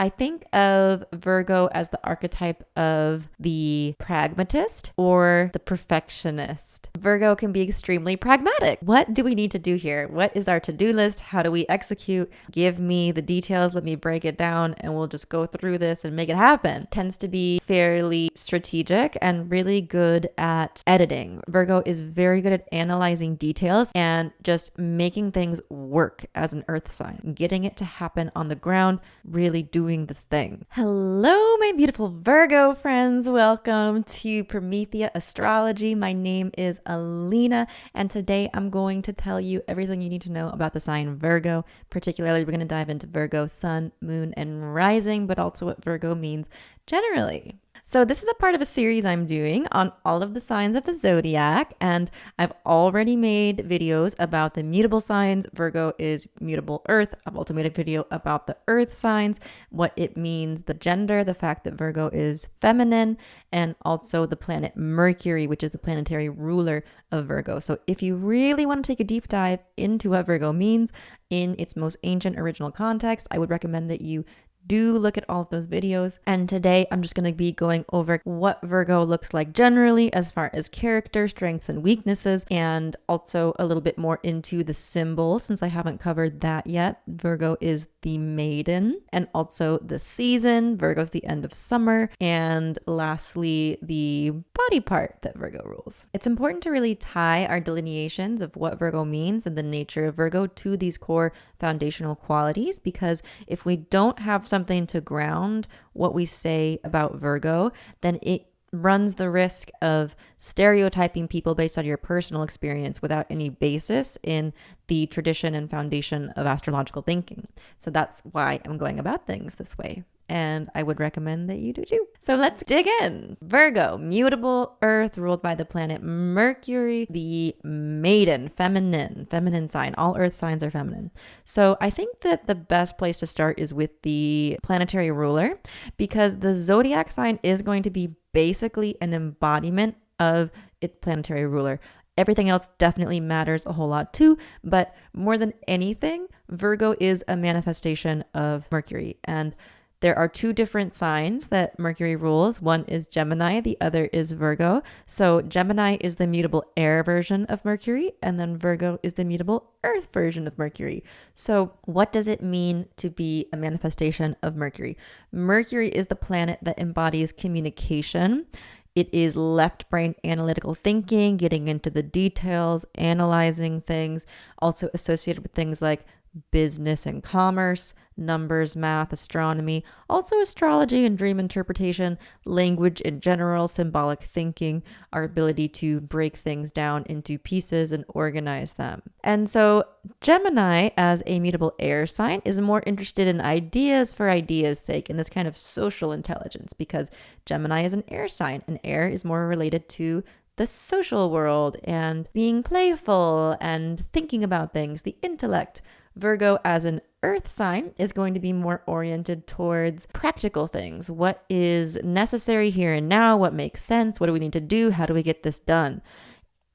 I think of Virgo as the archetype of the pragmatist or the perfectionist. Virgo can be extremely pragmatic. What do we need to do here? What is our to-do list? How do we execute? Give me the details. Let me break it down and we'll just go through this and make it happen. Tends to be fairly strategic and really good at editing. Virgo is very good at analyzing details and just making things work as an earth sign, getting it to happen on the ground, really doing the thing. Hello, my beautiful Virgo friends. Welcome to Promethea Astrology. My name is Aleena, and today I'm going to tell you everything you need to know about the sign Virgo. Particularly, we're going to dive into Virgo Sun, Moon, and Rising, but also what Virgo means generally. So this is a part of a series I'm doing on all of the signs of the Zodiac, and I've already made videos about the mutable signs. Virgo is mutable earth. I've also made a video about the earth signs, what it means, the gender, the fact that Virgo is feminine, and also the planet Mercury, which is the planetary ruler of Virgo. So if you really want to take a deep dive into what Virgo means in its most ancient original context, I would recommend that you do look at all of those videos. And today I'm just going to be going over what Virgo looks like generally as far as character, strengths, and weaknesses, and also a little bit more into the symbol since I haven't covered that yet. Virgo is the maiden, and also the season. Virgo's the end of summer, and lastly, the body part that Virgo rules. It's important to really tie our delineations of what Virgo means and the nature of Virgo to these core foundational qualities, because if we don't have something to ground what we say about Virgo, then it runs the risk of stereotyping people based on your personal experience without any basis in the tradition and foundation of astrological thinking. So that's why I'm going about things this way. And I would recommend that you do too. So let's dig in. Virgo, mutable earth ruled by the planet Mercury, the maiden, feminine sign. All earth signs are feminine. So I think that the best place to start is with the planetary ruler, because the zodiac sign is going to be basically an embodiment of its planetary ruler. Everything else definitely matters a whole lot too, but more than anything, Virgo is a manifestation of Mercury. And there are two different signs that Mercury rules. One is Gemini, the other is Virgo. So Gemini is the mutable air version of Mercury, and then Virgo is the mutable earth version of Mercury. So what does it mean to be a manifestation of Mercury? Mercury is the planet that embodies communication. It is left brain analytical thinking, getting into the details, analyzing things, also associated with things like business and commerce, numbers, math, astronomy, also astrology and dream interpretation, language in general, symbolic thinking, our ability to break things down into pieces and organize them. And so Gemini, as a mutable air sign, is more interested in ideas for ideas' sake and this kind of social intelligence, because Gemini is an air sign, and air is more related to the social world and being playful and thinking about things, the intellect. Virgo, as an earth sign, is going to be more oriented towards practical things. What is necessary here and now? What makes sense? What do we need to do? How do we get this done?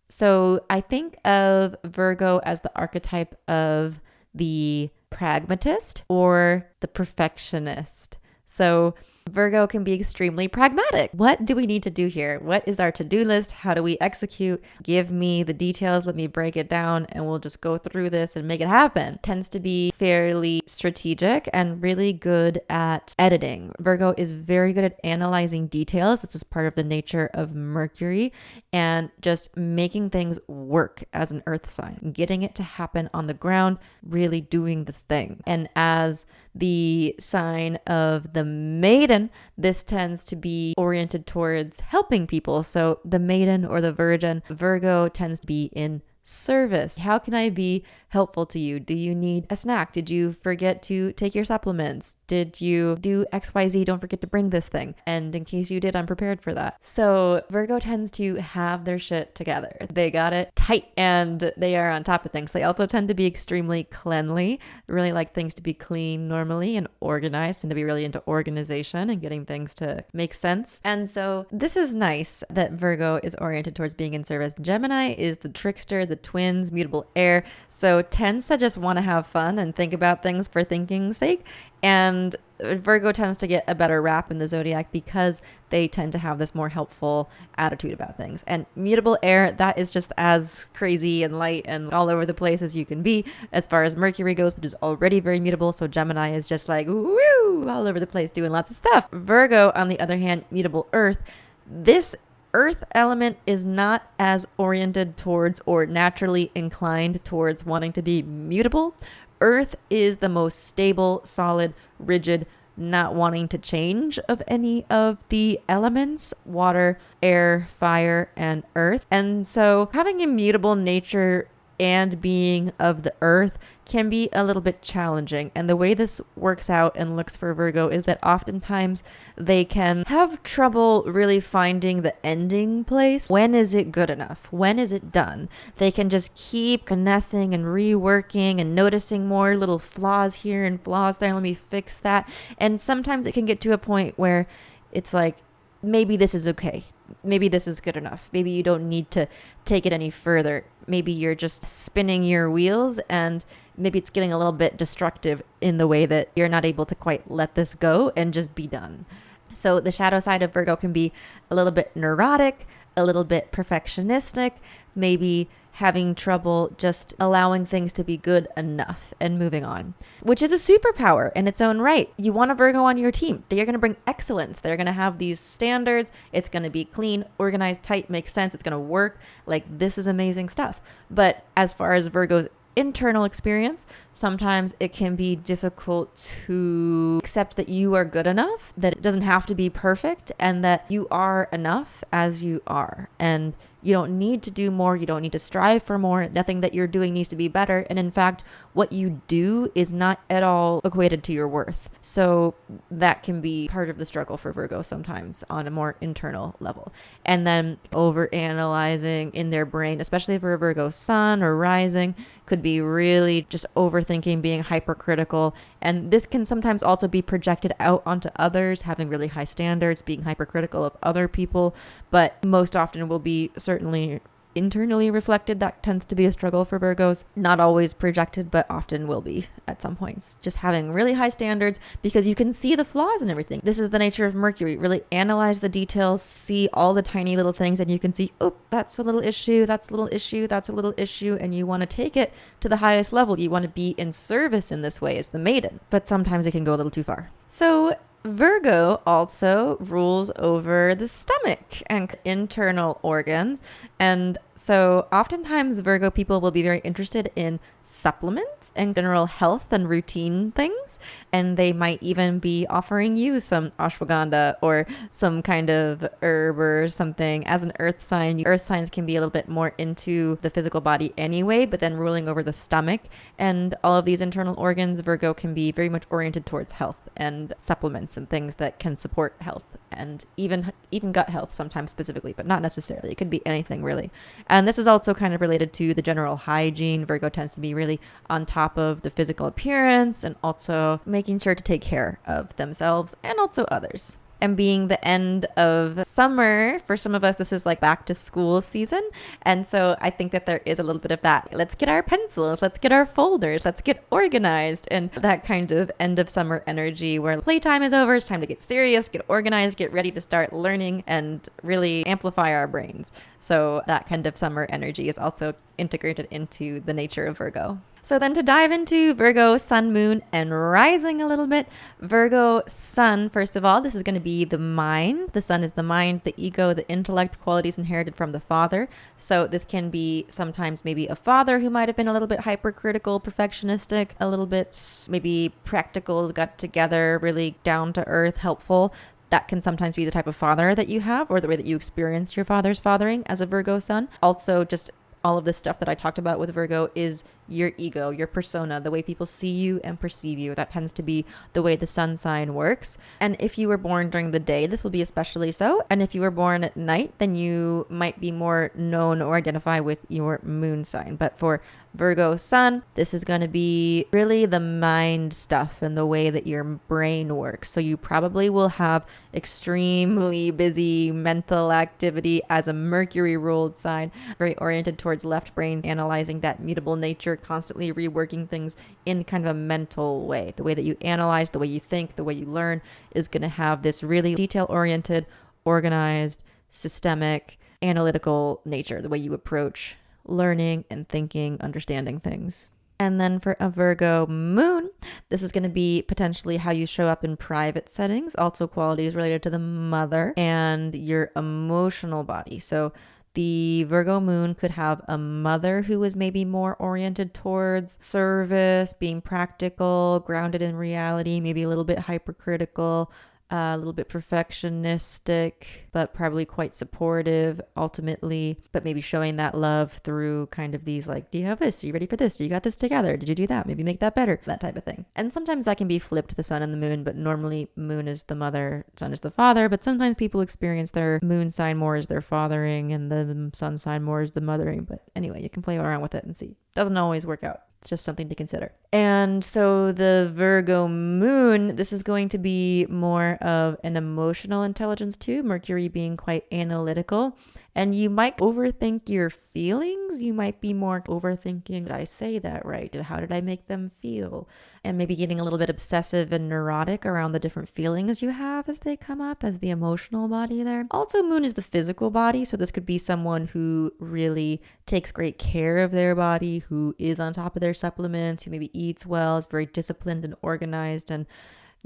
So I think of Virgo as the archetype of the pragmatist or the perfectionist. So Virgo can be extremely pragmatic. What do we need to do here? What is our to-do list? How do we execute? Give me the details. Let me break it down and we'll just go through this and make it happen. Tends to be fairly strategic and really good at editing. Virgo is very good at analyzing details. This is part of the nature of Mercury, and just making things work as an earth sign, getting it to happen on the ground, really doing the thing. And as the sign of the maiden, this tends to be oriented towards helping people. So the maiden or the virgin, Virgo tends to be in service. How can I be helpful to you? Do you need a snack? Did you forget to take your supplements? Did you do XYZ? Don't forget to bring this thing. And in case you did, I'm prepared for that. So Virgo tends to have their shit together. They got it tight and they are on top of things. They also tend to be extremely cleanly, really like things to be clean normally and organized, and to be really into organization and getting things to make sense. And so this is nice that Virgo is oriented towards being in service. Gemini is the trickster, the twins, mutable air, so tends to just want to have fun and think about things for thinking's sake. And Virgo tends to get a better rap in the zodiac because they tend to have this more helpful attitude about things. And mutable air, that is just as crazy and light and all over the place as you can be as far as Mercury goes, which is already very mutable. So Gemini is just like, woo, all over the place doing lots of stuff. Virgo, on the other hand, mutable earth. This earth element is not as oriented towards or naturally inclined towards wanting to be mutable. Earth is the most stable, solid, rigid, not wanting to change of any of the elements: water, air, fire, and earth. And so having a mutable nature and being of the earth can be a little bit challenging. And the way this works out and looks for Virgo is that oftentimes they can have trouble really finding the ending place. When is it good enough? When is it done? They can just keep finessing and reworking and noticing more little flaws here and flaws there. Let me fix that. And sometimes it can get to a point where it's like, maybe this is okay. Maybe this is good enough. Maybe you don't need to take it any further. Maybe you're just spinning your wheels, and maybe it's getting a little bit destructive in the way that you're not able to quite let this go and just be done. So the shadow side of Virgo can be a little bit neurotic, a little bit perfectionistic, maybe having trouble just allowing things to be good enough and moving on, which is a superpower in its own right. You want a Virgo on your team. They're going to bring excellence. They're going to have these standards. It's going to be clean, organized, tight, makes sense. It's going to work. Like, this is amazing stuff. But as far as Virgo's internal experience, sometimes it can be difficult to accept that you are good enough, that it doesn't have to be perfect, and that you are enough as you are. And you don't need to do more. You don't need to strive for more. Nothing that you're doing needs to be better. And in fact, what you do is not at all equated to your worth. So that can be part of the struggle for Virgo sometimes on a more internal level. And then over analyzing in their brain, especially for a Virgo Sun or Rising, could be really just overthinking, being hypercritical. And this can sometimes also be projected out onto others, having really high standards, being hypercritical of other people. But most often will be certainly internally reflected. That tends to be a struggle for Virgos. Not always projected, but often will be at some points. Just having really high standards because you can see the flaws and everything. This is the nature of Mercury. Really analyze the details, see all the tiny little things, and you can see, oh, that's a little issue, that's a little issue, that's a little issue, and you want to take it to the highest level. You want to be in service in this way as the maiden, but sometimes it can go a little too far. So Virgo also rules over the stomach and internal organs. And so oftentimes Virgo people will be very interested in supplements and general health and routine things. And they might even be offering you some ashwagandha or some kind of herb or something. As an earth sign, earth signs can be a little bit more into the physical body anyway, but then ruling over the stomach and all of these internal organs, Virgo can be very much oriented towards health and supplements and things that can support health and even gut health sometimes specifically, but not necessarily. It could be anything really. And this is also kind of related to the general hygiene. Virgo tends to be really on top of the physical appearance and also making sure to take care of themselves and also others. And being the end of summer, for some of us, this is like back to school season. And so I think that there is a little bit of that. Let's get our pencils, let's get our folders, let's get organized. And that kind of end of summer energy where playtime is over, it's time to get serious, get organized, get ready to start learning and really amplify our brains. So that kind of summer energy is also integrated into the nature of Virgo. So then to dive into Virgo Sun, Moon, and Rising a little bit, Virgo Sun, first of all, this is going to be the mind. The Sun is the mind, the ego, the intellect, qualities inherited from the father. So this can be sometimes maybe a father who might have been a little bit hypercritical, perfectionistic, a little bit maybe practical, got together, really down to earth, helpful. That can sometimes be the type of father that you have or the way that you experienced your father's fathering as a Virgo Sun. Also, just all of this stuff that I talked about with Virgo is your ego, your persona, the way people see you and perceive you. That tends to be the way the sun sign works. And if you were born during the day, this will be especially so. And if you were born at night, then you might be more known or identify with your moon sign. But for Virgo Sun, this is going to be really the mind stuff and the way that your brain works. So you probably will have extremely busy mental activity as a Mercury ruled sign, very oriented towards towards left brain, analyzing that mutable nature, constantly reworking things in kind of a mental way. The way that you analyze, the way you think, the way you learn is going to have this really detail-oriented, organized, systemic, analytical nature, the way you approach learning and thinking, understanding things. And then for a Virgo moon, this is going to be potentially how you show up in private settings, also qualities related to the mother and your emotional body. So the Virgo moon could have a mother who is maybe more oriented towards service, being practical, grounded in reality, maybe a little bit hypercritical, a little bit perfectionistic, but probably quite supportive ultimately, but maybe showing that love through kind of these like, do you have this? Are you ready for this? Do you got this together? Did you do that? Maybe make that better, that type of thing. And sometimes that can be flipped, the sun and the moon, but normally moon is the mother, sun is the father, but sometimes people experience their moon sign more as their fathering and the sun sign more as the mothering. But anyway, you can play around with it and see. Doesn't always work out. It's just something to consider. And so the Virgo moon, this is going to be more of an emotional intelligence too, Mercury being quite analytical. And you might overthink your feelings. You might be more overthinking, did I say that right? How did I make them feel? And maybe getting a little bit obsessive and neurotic around the different feelings you have as they come up as the emotional body there. Also, moon is the physical body. So this could be someone who really takes great care of their body, who is on top of their supplements, who maybe eats well, is very disciplined and organized and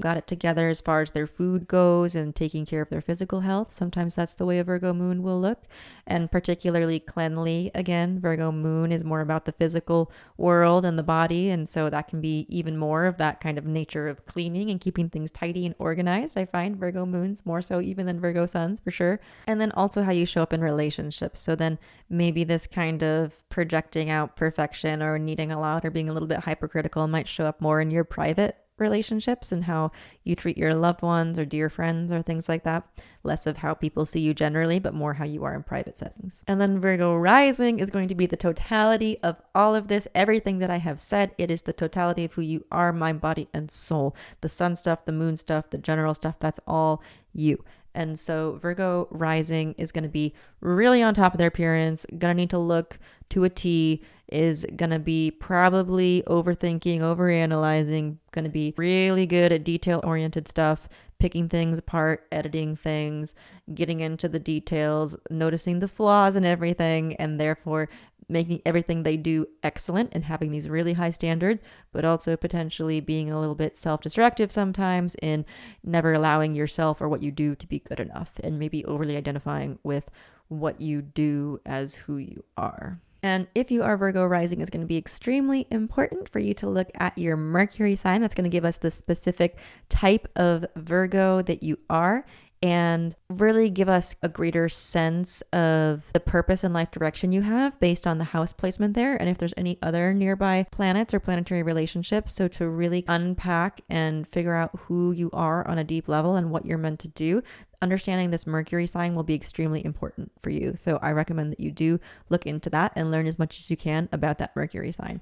got it together as far as their food goes and taking care of their physical health. Sometimes that's the way a Virgo moon will look, and particularly cleanly. Again, Virgo moon is more about the physical world and the body, and so that can be even more of that kind of nature of cleaning and keeping things tidy and organized. I find Virgo moons more so even than Virgo suns for sure. And then also how you show up in relationships. So then maybe this kind of projecting out perfection or needing a lot or being a little bit hypercritical might show up more in your private relationships and how you treat your loved ones or dear friends or things like that. Less of how people see you generally, but more how you are in private settings. And then Virgo rising is going to be the totality of all of this, everything that I have said. It is the totality of who you are, mind, body, and soul. The sun stuff, the moon stuff, the general stuff, that's all you. And so Virgo rising is going to be really on top of their appearance, going to need to look to a T, is going to be probably overthinking, overanalyzing, going to be really good at detail-oriented stuff, picking things apart, editing things, getting into the details, noticing the flaws in everything, and therefore making everything they do excellent and having these really high standards, but also potentially being a little bit self-destructive sometimes in never allowing yourself or what you do to be good enough, and maybe overly identifying with what you do as who you are. And if you are Virgo rising, it's going to be extremely important for you to look at your Mercury sign. That's going to give us the specific type of Virgo that you are and really give us a greater sense of the purpose and life direction you have based on the house placement there, and if there's any other nearby planets or planetary relationships. So to really unpack and figure out who you are on a deep level and what you're meant to do, understanding this Mercury sign will be extremely important for you. So I recommend that you do look into that and learn as much as you can about that Mercury sign.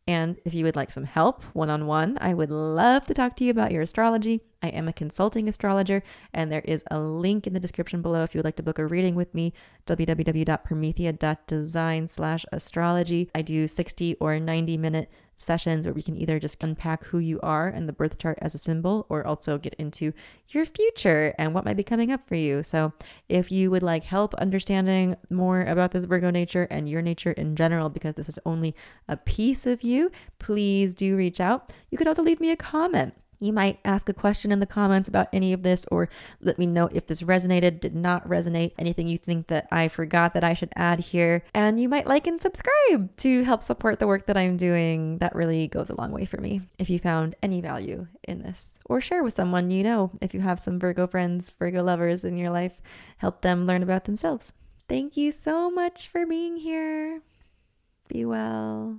And if you would like some help one-on-one, I would love to talk to you about your astrology. I am a consulting astrologer, and there is a link in the description below if you would like to book a reading with me, www.promethea.design/astrology. I do 60 or 90-minute sessions where we can either just unpack who you are and the birth chart as a symbol, or also get into your future and what might be coming up for you. So if you would like help understanding more about this Virgo nature and your nature in general, because this is only a piece of you, please do reach out. You could also leave me a comment. You might ask a question in the comments about any of this, or let me know if this resonated, did not resonate, anything you think that I forgot that I should add here. And you might like and subscribe to help support the work that I'm doing. That really goes a long way for me if you found any value in this. Or share with someone you know if you have some Virgo friends, Virgo lovers in your life. Help them learn about themselves. Thank you so much for being here. Be well.